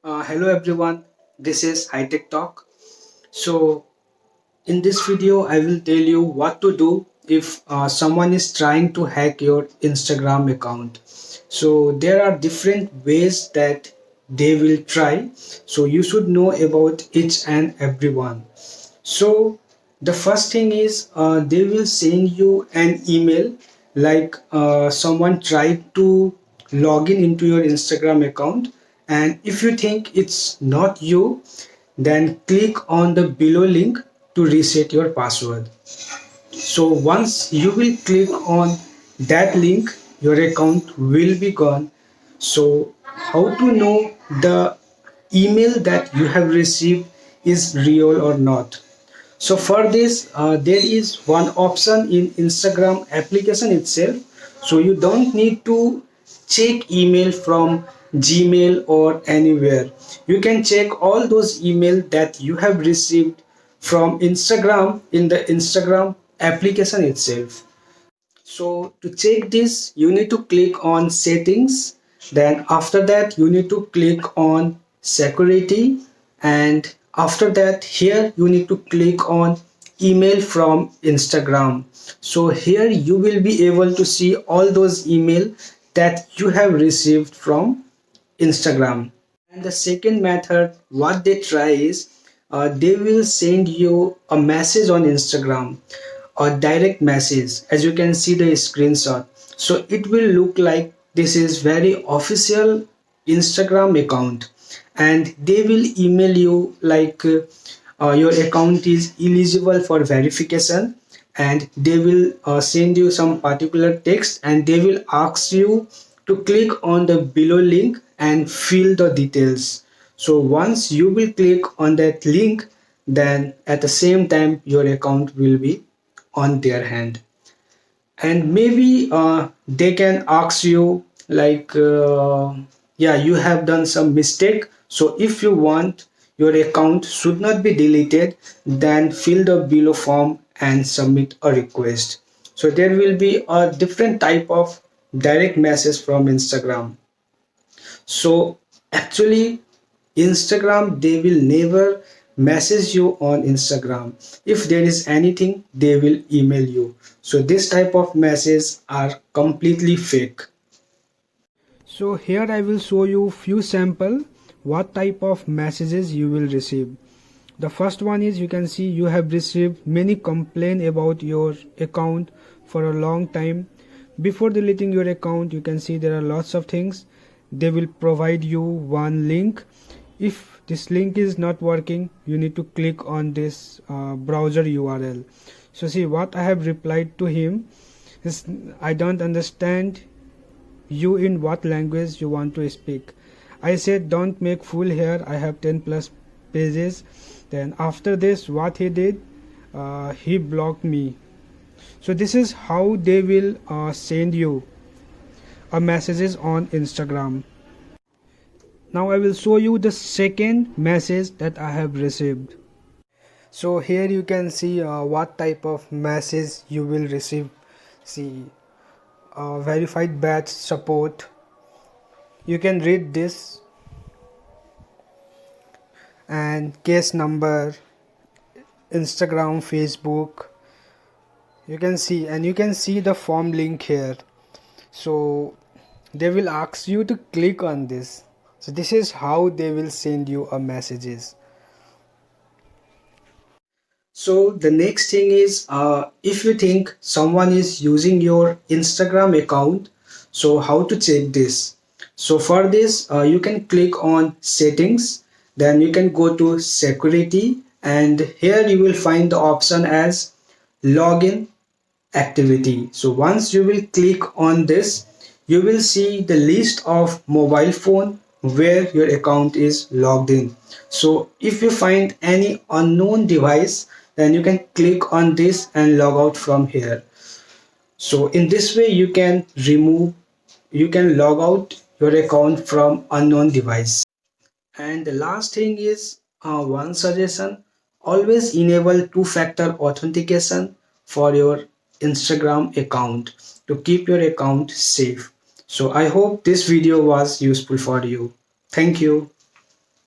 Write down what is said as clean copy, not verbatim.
Hello everyone, this is Hitech Talk. So in this video, I will tell you what to do if someone is trying to hack your Instagram account. So there are different ways that they will try. So you should know about each and every one. So the first thing is they will send you an email like someone tried to log in into your Instagram account, and if you think it's not you, then click on the below link to reset your password. So once you will click on that link, your account will be gone. So how to know the email that you have received is real or not? So for this, there is one option in Instagram application itself. So you don't need to check email from Gmail or anywhere. You can check all those email that you have received from Instagram in the Instagram application itself. So to check this, you need to click on settings. Then after that, you need to click on security. And after that, here you need to click on email from Instagram. So here you will be able to see all those email that you have received from Instagram. And the second method, what they try is they will send you a message on Instagram, a direct message, as you can see the screenshot. So it will look like this is very official Instagram account, and they will email you like your account is eligible for verification, and they will send you some particular text, and they will ask you to click on the below link and fill the details. So once you will click on that link, then at the same time your account will be on their hand. And maybe they can ask you like yeah, you have done some mistake, so if you want your account should not be deleted, then fill the below form and submit a request. So there will be a different type of direct message from Instagram. So actually Instagram, they will never message you on Instagram. If there is anything, they will email you. So this type of messages are completely fake. So here I will show you few sample what type of messages you will receive. The first one is, you can see you have received many complaints about your account for a long time. Before deleting your account, you can see there are lots of things. They will provide you one link. If this link is not working, you need to click on this browser URL. So see what I have replied to him is, I don't understand you in what language you want to speak. I said don't make fool here, I have 10 plus pages. Then after this, what he did, he blocked me. So this is how they will send you a messages on Instagram. Now I will show you the second message that I have received. So here you can see what type of message you will receive. See, verified batch support. You can read this, and case number, Instagram, Facebook. You can see, and you can see the form link here. So they will ask you to click on this. So this is how they will send you a messages. So the next thing is, if you think someone is using your Instagram account, so how to check this? So for this, you can click on settings, then you can go to security, and here you will find the option as login activity. So once you will click on this, you will see the list of mobile phone where your account is logged in. So if you find any unknown device, then you can click on this and log out from here. So in this way you can log out your account from unknown device. And the last thing is, one suggestion, always enable two-factor authentication for your Instagram account to keep your account safe. So I hope this video was useful for you. Thank you.